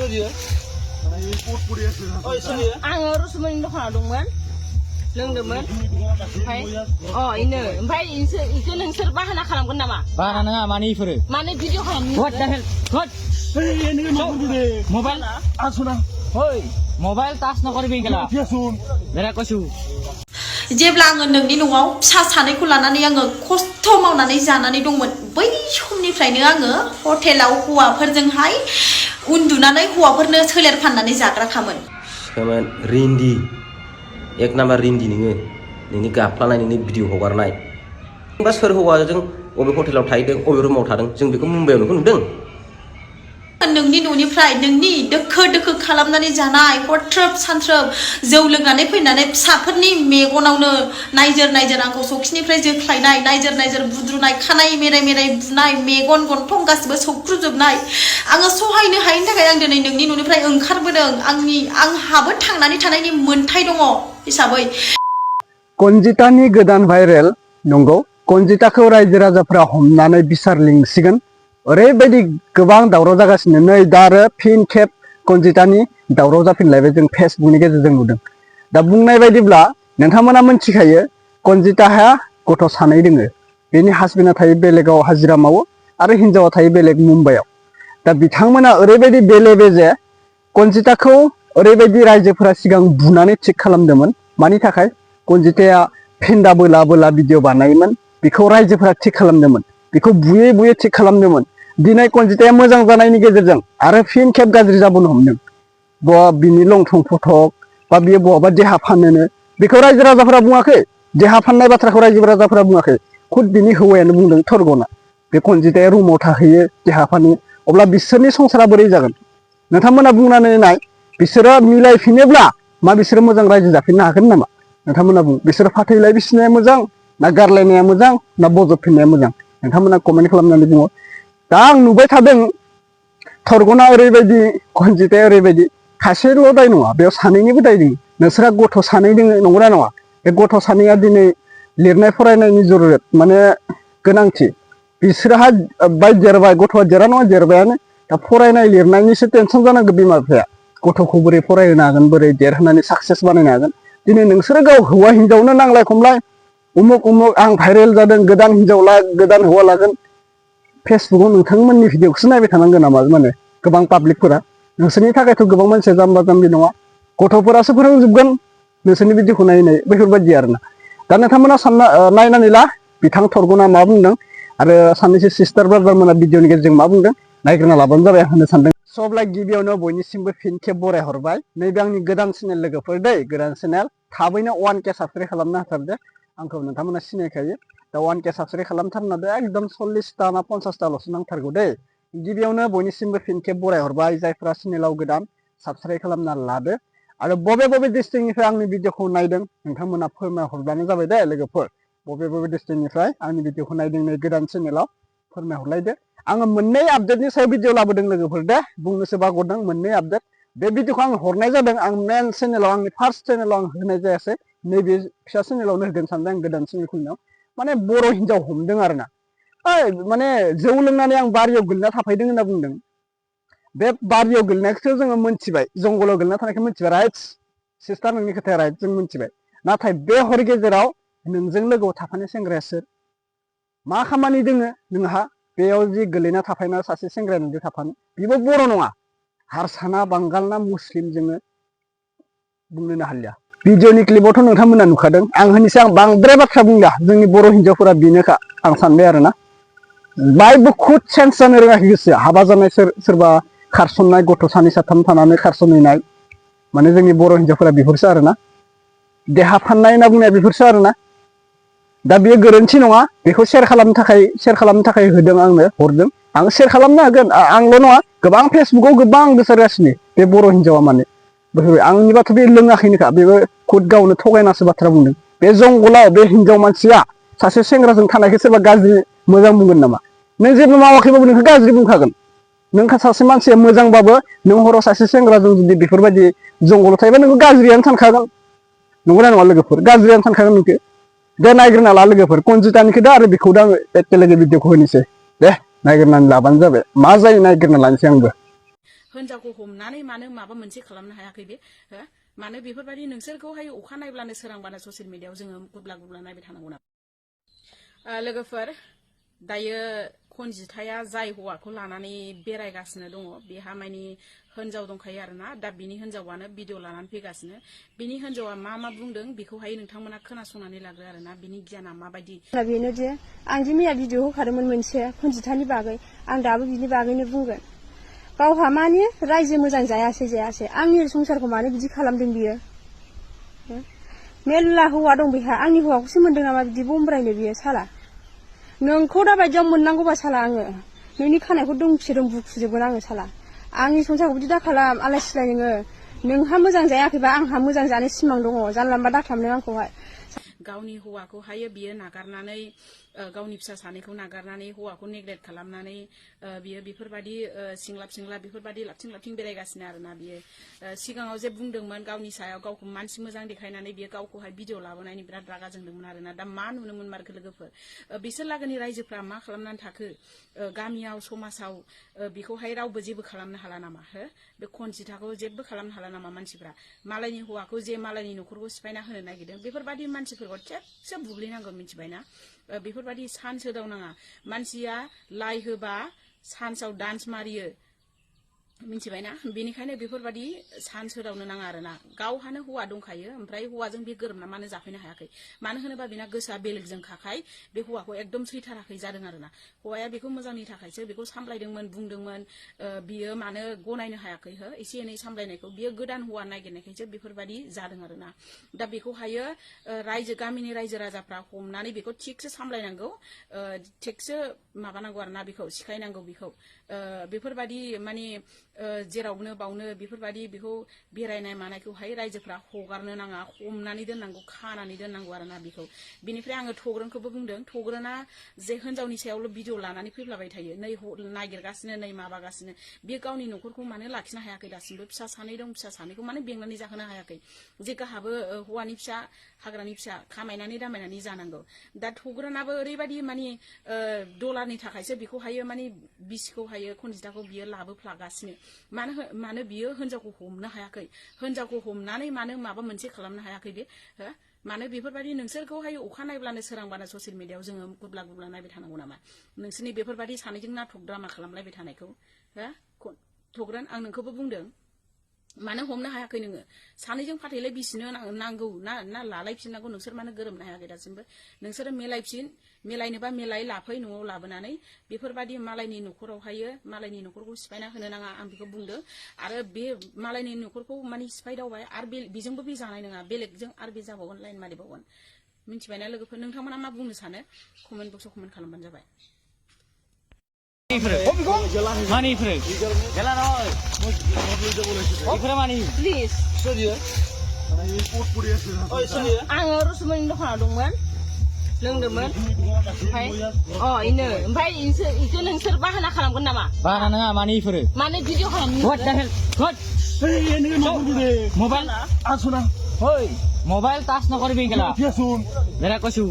सोलियो आङो रसमनि दखानाव दंमोन लोंदोंमोन ओमफ्राय इनो ओमफ्राय इखो नोंसोर बाहाना खालामगोन नामा बाहाना नङा माने इफोरो माने भिडिअ खालामनो what the hell what mobile आसुना होय मोबाइल टाच नकरबि गेला बेरा कसु जेब्ला आङो नोंनि न'आव फिसा सानैखौ लानानै आङो खस्थ' मावनानै जानानै दंमोन बै समनिफ्रायनो आङो हटेलाव हौवाफोरजोंहाय उन्दुनानै हौवाफोरनो सोलेर फाननानै जाग्राखामोन सोमोन रिन्दि एक नाम्बार रिन्दि नोंनि गाफ्लानाय नोंनि भिडिअ हगारनाय बा सोर हौवाजों अबे हटेलाव थाहैदों अबे रुमाव थादों जों बेखौ मुम्बाइआव नोंखौ नुदों नोंनि न'निफ्राय नोंनि दोखो दोखो खालामनानै जानाय हरथ्रोब सानथ्रोब जौ लोंनानै फैनानै फिसाफोरनि मेगनावनो नायजोर नायजोर आंखौ सखिनिफ्राय जोख्लायनाय नायजोर नायजोर बुद्रुनाय खानाय मेराय मेराय बुनाय मेगन गन्थं गासिबो सौख्रुजोबनाय आङो सहायनो हायैनि थाखाय आं दिनै नोंनि न'निफ्राय ओंखारबोदों आंहाबो थांनानै थानायनि मोन्थाय दङ हिसाबै konjitaनि गोदान भाइरेल नंगौ konjitaखौ रायजो राजाफोरा हमनानै बिसार लिंसिगोन ओरैबायदि गोबां दावराव जागासिनो नै दा आरो फिन खेब konjitaनि दावराव जाफिनलायबाय जों फेसबुकनि गेजेरजों नुदों दा बुंनाय बायदिब्ला नोंथांमोना मिथिखायो konjitaहा गथ' सानै दोङो बेनि हासबेन्डआ थायो बेलेगाव हाजिरा मावो आरो हिनजावा थायो बेलेग मुम्बाइआव दा बिथांमोना ओरैबायदि बेले बेजे konjitaखौ ओरैबायदि रायजोफोरा सिगां बुनानै थिक खालामदोंमोन मानि थाखाय konjitaया फेन्दा बोला बोला भिडिअ बानायोमोन बेखौ रायजोफोरा थिक खालामदोंमोन बेखौ बुयै बुयै थिक खालामदोंमोन दिनै konjitaया मोजां जानायनि गेजेरजों आरो फिन खेब गाज्रि जाबोनो हमदों बिनि लंथं फटक बा बियो बहाबा देहा फाननोनो बेखौ रायजो राजाफोरा बुङाखै देहा फाननाय बाथ्राखौ रायजो राजाफोरा बुङाखै खुद बिनि हौवायानो बुंदों थरगना बे konjitaया रुमाव थाहैयो देहा फानो अब्ला बिसोरनि संसारा बोरै जागोन नोंथांमोना बुंनानै नाय बिसोरो मिलायफिनोब्ला मा बिसोरो मोजां रायजो जाफिननो हागोन नामा नोंथांमोना बुं बिसोरो फाथैलाय बिसिनाया मोजां ना गारलायनाया मोजां ना बजबफिननाया मोजां नोंथांमोना कमेन्ट खालामनानै बुङो दा आं नुबाय थादों थरगना ओरैबायदि konjitaया ओरैबायदि सासेल' दाय नङा बेयाव सानैनिबो दाय दङ नोंसोरा गथ' सानै दङ नंगौना नङा बे गथ' सानैया दिनै लिरनाय फरायनायनि जरुरत माने गोनांथि बिसोरहा बाय देरबाय गथ'आ देरा नङा देरबायानो दा फरायनाय लिरनायनिसो टेनसन जानांगौ बिमा बिफाया गथ'खौ बोरै फरायहोनो हागोन बोरै देरहोनानै साक्सेस बानायनो हागोन दिनै नोंसोरो गाव हौवा हिनजावनो नांलाय खमलाय उमुक उमुक आं भाइरेल जादों गोदान हिनजाव गोदान हौवा लागोन फेसबुकआव नोंथांमोननि भिडिअखौसो नायबाय थानांगोन नामा माने गोबां पाब्लिकफोरा नोंसोरनि थाखायथ' गोबां मानसिया जाम्बा जाम्बि नङा गथ'फोरासो फोरोंजोबगोन नोंसोरनि भिडिअखौ नायै बेफोरबायदि आरोना दा नोंथांमोना सानना नायनानै ला बिथां थरगना मा बुंदों आरो सानैसो सिस्टार ब्रादारमोना भिडिअनि गेजेरजों मा बुंदों नायग्रोना लाबानो जाबाय आं होननो सानदों सबलाय गिबियावनो बयनिसिमबो फिन खेब बराय हरबाय नैबे आंनि गोदान चेनेल लोगोफोर दै गोदान चेनेल थाबैनो 1K साबस्क्राइब खालामनो हाथारदो आंखौ नोंथांमोना सिनायखायो दा 1K साबस्क्राइब खालामथारनादो एकदम 40टा ना 50टाल'सो नांथारगौ दै गिबियावनो बयनिसिमबो फिन खेब बराय हरबाय जायफ्रा चेनेलाव गोदान साबस्क्राइब खालामना लादो आरो बबे बबे डिस्ट्रिक्टनिफ्राय आंनि भिडिअखौ नायदों नोंथांमोना फोरमायहरबानो जाबाय दे लोगोफोर बबे बबे डिस्ट्रिक्टनिफ्राय आंनि भिडिअखौ नायदों नै गोदान चेनेलाव फोरमायहरलायदो आङो मोननै आपडेटनि सायाव भिडिअ लाबोदों लोगोफोर दे बुंनोसो बावगारदों मोननै आपडेट बे भिडिअखौ आं हरनाय जादों आं मेन चेनेलाव आंनि फार्स्ट चेनेलाव आं होनाय जायासै नैबे फिसा चेनेलावनो होगोन सानदों आं गोदान चेनेल खुलिनायाव माने बर' हिनजाव हमदों आरोना माने जौ लोंनानै आं बारियाव गोलैना थाफैदों होनना बुंदों बे बारियाव गोलैनायखौथ' जोङो मोनथिबाय जंगलाव गोलैना थानायखौ मोनथिबाय राइट सिस्टार नोंनि खोथाया राइट जों मोनथिबाय नाथाय बे हर गेजेराव नोंजों लोगोआव थाफानाय सेंग्राया सोर मा खामानि दोङो नोंहा बेयाव जि गोलैना थाफायना सासे सेंग्राया नोंजों थाफानो बेबो बर' नङा हारसाना बांगाल ना मुस्लिम जोङो बुंनोनो हालिया भिडिअनि क्लिपावथ' नोंथांमोना नुखादों आं होनोसै आं बांद्राय बाथ्रा बुंला जोंनि बर' हिनजावफोरा बेनोखा आं सानबाय आरोना बायबो खुद सेन्स जानो रोङाखै गोसोआ हाबा जानाय सोरबा खारसननाय गथ' सानै साथाम थानानै खारसनहैनाय माने जोंनि बर' हिनजावफोरा बेफोरसो आरोना देहा फाननाय होनना बुंनाया बेफोरसो आरोना दा बेयो गोरोन्थि नङा बेखौ शेयार खालामनो थाखाय होदों आंनो हरदों आं शेयार खालामनो हागोन आंल' नङा गोबां फेसबुकआव गोबां गोसारगासिनो बे बर' हिनजावा माने आंनिबाथ' बे लोङाखैनोखा बेबो खुद गावनो थगायनासो बाथ्रा बुंदों बे जंगलाव बे हिनजाव मानसिया सासे सेंग्राजों थानायखौ सोरबा गाज्रि मोजां बुंगोन नामा नों जेबो मावाखैबाबो नोंखौ गाज्रि बुंखागोन नों सासे मानसिया मोजांबाबो नों हराव सासे सेंग्राजों जुदि बेफोरबायदि जंगलाव थायोबा नोंखौ गाज्रियानो सानखागोन नंगौना नङा लोगोफोर गाज्रियानो सानखागोन नोंखौ दे नायग्रोना ला लोगोफोर konjitaनिखौ दा आरो बेखौ दा आङो एखेलगे भिडिअखौ होनोसै दे नायग्रोनानै लाबानो जाबाय मा जायो नायग्रोना लानोसै आंबो हिनजावखौ हमनानै मानो माबा मोनसे खालामनो हायाखै बे हो मानो बेफोरबायदि नोंसोरखौहाय अखा नायब्लानो सोरांबानो ससियेल मिडियायाव जोङो गुब्ला गुब्ला नायबाय थानांगौ नामा लोगोफोर दायो खनजिथाया जाय हौवाखौ लानानै बेरायगासिनो दङ बेहा माने हिनजाव दंखायो आरोना दा बिनि हिनजावानो भिडिअ लानानै फैगासिनो बिनि हिनजावा मा बुंदों बेखौहाय नोंथांमोना खोनासंनानै लाग्रो आरोना बिनि गियाना माबायदि बेनोदि आं जे मैया भिडिअ होखादोंमोन मोनसे खनजिथानि बागै आं दाबो बिनि बागैनो बुंगोन गावहा माने रायजो मोजां जायासै आंनि संसारखौ मानो बिदि खालामदों बियो मेल्ला हौवा दं बेहा आंनि हौवाखौसो मोनदों नामा बिदि बमब्रायनो बियो साला नोंखौ दा बायदियाव मोननांगौबा साला आङो नोंनि खानायखौ दोंसे दों बुखुजोबगोन आङो साला आंनि संसारखौ बिदि दा खालाम आलाय सिलाय नोंहा मोजां जायाखैबा आंहा मोजां जानो सिमां दङ जानला मोनला दाखालामनो आंखौहाय गावनि हौवाखौहाय बियो नागारनानै गावनि फिसा सानैखौ नागारनानै हौवाखौ नेग्लेक्ट खालामनानै बियो बेफोरबायदि सिंलाब बेफोरबायदि लाबथिं बेरायगासिनो आरोना बियो सिगाङाव जे बुंदोंमोन गावनि सायाव गावखौ मानसि मोजां देखायनानै बियो गावखौहाय भिडिअ लाबोनायनि बिराद रागा जोंदोंमोन आरोना दा मा नुनो मोनमारखो लोगोफोर बिसोर लागोनि रायजोफ्रा मा खालामनानै थाखो गामियाव समाजाव बेखौहाय रावबो जेबो खालामनो हाला नामा हो बे खनजिथाखौ जेबो खालामनो हाला नामा मानसिफ्रा मालायनि हौवाखौ जे मालायनि न'खरखौ सिफायना होनो नागिरदों बेफोरबायदि मानसिफोरखौ खेबसे बुग्लिनांगौ मिथिबायना बेफोरबायदि सान्स होदावनाङा मानसिया लाइ होबा सान्सआव डान्स मारियो मिथिबायना बेनिखायनो बेफोरबायदि सान्स होदावनो नाङा आरोना गावहानो हौवा दंखायो ओमफ्राय हौवाजों बे गोरोबना मानो जाफैनो हायाखै मानो होनोबा बेना गोसोआ बेलेगजों खाखाय बे हौवाखौ एकदम सैथाराखै जादों आरोना हौवाया बेखौ मोजांनि थाखायसो बेखौ सामलायदोंमोन बुंदोंमोन बियो मानो गनायनो हायाखै हो एसे एनै सामलायनायखौ बियो गोदान हौवा नागिरनायखायसो बेफोरबायदि जादों आरोना दा बेखौहायो गामिनि रायजो राजाफ्रा हमनानै बेखौ थिगसो सामलायनांगौ थिगसो माबानांगौ आरोना बेखौ सिखायनांगौ बेखौ बेफोरबायदि माने जेरावनो बावनो बेफोरबायदि बेखौ बेरायनाय मानायखौहाय रायजोफ्रा हगारनो नाङा हमनानै दोननांगौ खानानै दोननांगौ आरोना बेखौ बिनिफ्राय आङो थग्रोनखौबो बुंदों थग्रोना जे हिनजावनि सायावल' भिडिअ लानानै फैफ्लाबाय थायो नै नागिरगासिनो नै माबागासिनो बे गावनि न'खरखौ मानो लाखिनो हायाखै दासिमबो फिसा सानै दं फिसा सानैखौ मानो बेंनानै जाहोनो हायाखै जे गाहाबो हौवानि फिसा हाग्रानि फिसा खामायनानै दामायनानै जानांगौ दा थग्रोनाबो ओरैबायदि माने डलारनि थाखायसो बेखौहायो माने बिसिखौहायो खनजिथाखौ बियो लाबोफ्लागासिनो मानो बियो हिनजावखौ हमनो हायाखै हिनजावखौ हमनानै मानो माबा मोनसे खालामनो हायाखै बे हो मानो बेफोरबायदि नोंसोरखौहाय अखा नायब्लानो सोरांबानो ससियेल मिडियायाव जोङो गुब्ला गुब्ला नायबाय थानांगौ नामा नोंसोरनि बेफोरबायदि सानैजों नाटक ड्रामा खालामलायबाय थानायखौ हो थग्रोन आं नोंखौबो बुंदों मानो हमनो हायाखै नोङो सानैजों फाथैलाय बिसिनो नांगौ ना लालायफिननांगौ नोंसोर मानो गोरोबनो हायाखै दासिमबो नोंसोरो मिलायनोबा मिलाय लाफै न'आव लाबोनानै बेफोरबायदि मालायनि न'खरावहायो मालायनि न'खरखौ सिफायना होनो नाङा आं बेखौ बुंदों आरो बे मालायनि न'खरखौ माने सिफायदावबाय आरो बेजोंबो बे जानाय नङा बेलेगजों आरो बे जाबावगोन लाइन मारिबावगोन मिथिबायना लोगोफोर नोंथांमोना मा बुंनो सानो कमेन्ट बक्सआव कमेन्ट खालामबानो जाबाय Money free. Jalan oi. Ifra money. Please. Sorry. Oi sorry. आङो रसमनि दखानाव दंमोन लोंदोंमोन ओमफ्राय ओमफ्राय इखो नोंसोर बाहाना खालामगोन नामा बाहाना नङा मानो इफोरो मानो भिडिअ खालामनो What the hell? What? Mobile asuna. Hoi, mobile touch নকৰিবি গলা Piasun. মেৰা কৈছো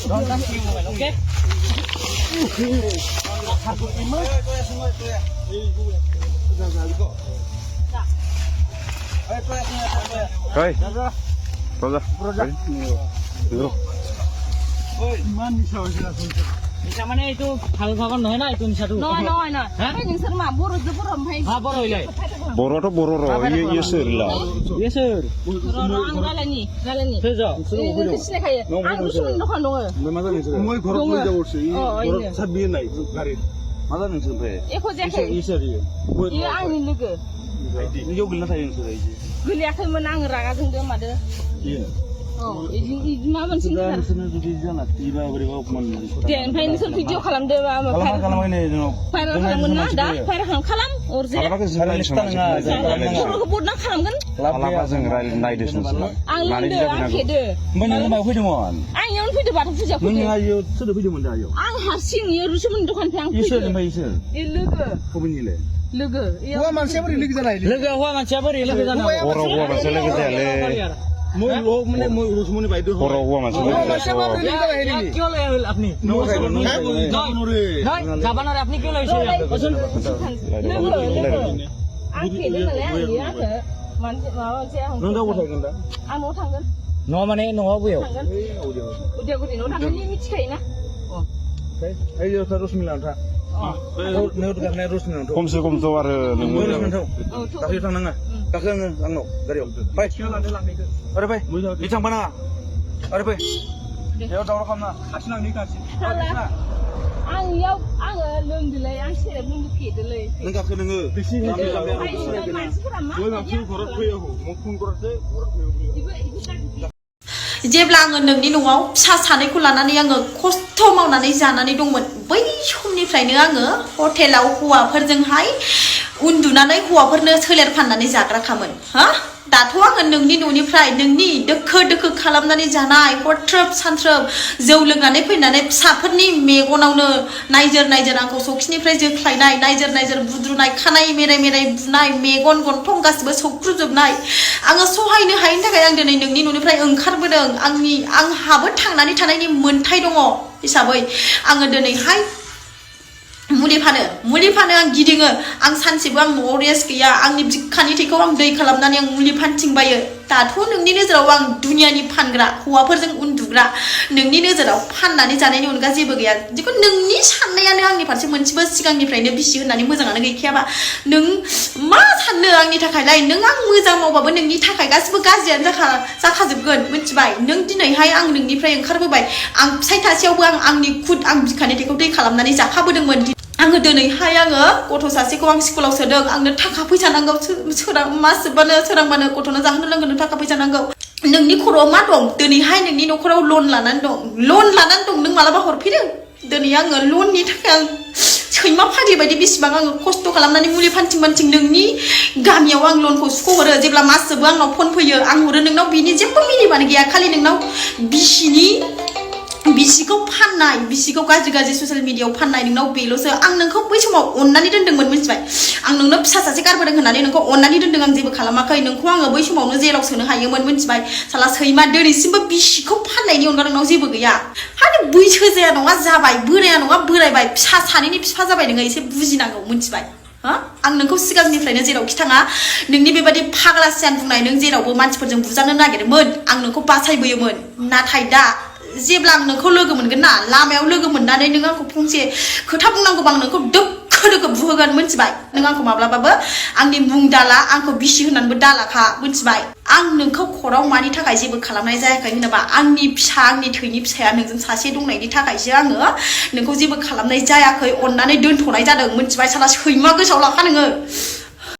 Don't touch your mobile, okay? Hey. নিচা মানে এইটো ভাল ভাগৰ নহয় না এইটো নিচাটো নহয় ओमफ्राय नोंसोर मा बर'जों बर' ओमफ्राय मा बर' হইলাই Boroto bororo iya sirla. Yes sir आं रायलायनि सोर जा नोंखौ सिनायखायो आं रसमनि दखान दङ Moi घराव फैजा बरसे इनो साबि नाय गारि माला नोंसोर ओमफ्राय एख' जायाखै इसोर इयो आंनि लोगो इयाव गोलैना थायो नोंसोर इदि गोलैयाखैमोन आं रागा जोंदो मादो इदि मा मोनसे नोंसोरनो जुदि जाना थैबा बोरैबा अपमान दे ओमफ्राय नोंसोर भिडिअ खालामदो खालामबाय नै भाइरेल खालामगोन ना दा भाइरेल खालाम अरजे बर'खौ बदनाम खालामगोन लाबा जों नायदो आं लोंदो आं फेदो ओमफ्राय नों मायाव फैदोंमोन आं इयावनो फैदो बाथौ फुजायाव नों फैदो आयो सोरदो फैदोंमोन दा आयो आं हारसिं इयो रुसुमनि दखाननिफ्राय आं इसोर फैदो ओमफ्राय इसोर इ लोगो बबेनिले लोगो हौवा मानसिया बोरै लोगो जानाय लोगो हौवा मानसिया बोरै लोगो जानो हौवा मानसिया लोगो जायालै Boro hua masuk. क्यों ले अपनी जापान और अपनी क्यों ले 너 만에 너 하고요 Komse komse war आङो लोंदोलै आं सेरेब लोंनो फेदोलै neng gaखो नोङो जेब्ला आङो नोंनि न'आव फिसा सानैखौ लानानै आङो खस्थ' मावनानै जानानै दंमोन बै समनिफ्रायनो आङो हटेलाव हौवाफोरजोंहाय उन्दुनानै हौवाफोरनो सोलेर फाननानै जाग्राखामोन हा दाथ' आङो नोंनि न'निफ्राय नोंनि दोखो दोखो खालामनानै जानाय हरथ्रोब सानथ्रोब जौ लोंनानै फैनानै फिसाफोरनि मेगनावनो नायजोर नायजोर आंखौ सौखिनिफ्राय जोख्लायनाय नायजोर नायजोर बुद्रुनाय खानाय मेराय मेराय बुनाय मेगन गन्थं गासिबो सौख्रुजोबनाय आङो सहायनो हायैनि थाखाय आं दिनै नोंनि न'निफ्राय ओंखारबोदों आंहाबो थांनानै थानायनि मोन्थाय दङ हिसाबै आङो दिनैहाय मुलि फानो आं गिदिङो आं सानसेबो आं न'आव रेस्ट गैया आंनि बिखानि थैखौ आं दै खालामनानै आं मुलि फानथिंबायो दाथ' नोंनि नोजोराव आं दुनियानि फानग्रा हौवाफोरजों उन्दुग्रा नोंनि नोजोराव फाननानै जानायनि अनगा जेबो गैया जिखुनु नोंनि साननायानो आंनि फारसे मोनसेबो सिगांनिफ्रायनो बिसि होननानै मोजाङानो गैखायाबा नों मा साननो आंनि थाखायलाय नों आं मोजां मावबाबो नोंनि थाखाय गासिबो गाज्रियानो जाखाजोबगोन मिथिबाय नों दिनैहाय आं नोंनिफ्राय ओंखारबोबाय आं फिसाय थासेयावबो आंनि आं बिखानि थैखौ दै खालामनानै जाखाबोदोंमोन आङो दिनैहाय आङो गथ' सासेखौ आं स्कुलाव सोदों आंनो थाखा फैसा नांगौ मास जोबबानो सोरांबानो गथ'नो जाहोनो लोंहोनो थाखा फैसा नांगौ नोंनि खर'आव मा दं दिनैहाय नोंनि न'खराव लन लानानै दं नों मालाबा हरफैदों दिनै आङो लननि थाखाय आं सैमा फाग्लि बायदि बेसेबां आङो खस्थ' खालामनानै मुलि फानथिं नोंनि गामियाव आं लनखौ सुख'हरो जेब्ला मास जोबो आंनाव फन फैयो आं हरो नोंनाव बिनि जेबो मिनिबानो गैया खालि नोंनाव बिसिखौ फाननाय बिसिखौ गाज्रि ससियेल मिडियायाव फाननाय नोंनाव बेल'सो आं नोंखौ बै समाव अननानै दोनदोंमोन मिथिबाय आं नोंनो फिसा सासे गारबोदों होननानै नोंखौ अननानै दोनदों आं जेबो खालामाखै नोंखौ आङो बै समावनो जेलाव सोनो हायोमोन मिथिबाय साला सैमा दिनैसिमबो बिसिखौ फाननायनि अनगा नोंनाव जेबो गैया हानि बैसो जाया नङा जाबाय बोराया नङा बोरायबाय फिसा सानैनि बिफा जाबाय नोङो एसे बुजिनांगौ मिथिबाय आं नोंखौ सिगांनिफ्रायनो जेरावखि थाङा नोंनि बेबायदि फाग्ला सियान बुंनाय नों जेरावबो मानसिफोरजों बुजानो नागिरोमोन आं नोंखौ बासायबोयोमोन नाथाय दा जेब्ला आं नोंखौ लोगो मोनगोन ना लामायाव लोगो मोननानै नों आंखौ फंसे खोथा बुंनांगौबा आं नोंखौ दोखो बुहोगोन मिथिबाय नों आंखौ माब्लाबाबो आंनि मुं दाला आंखौ बिसि होननानैबो दालाखा मिथिबाय आं नोंखौ खराव मानि थाखाय जेबो खालामनाय जायाखै होनोबा आंनि थैनि फिसाया नोंजों सासे दंनायनि थाखायसो आङो नोंखौ जेबो खालामनाय जायाखै अननानै दोनथ'नाय जादों मिथिबाय साला सैमा गोसोआव लाखा नोङो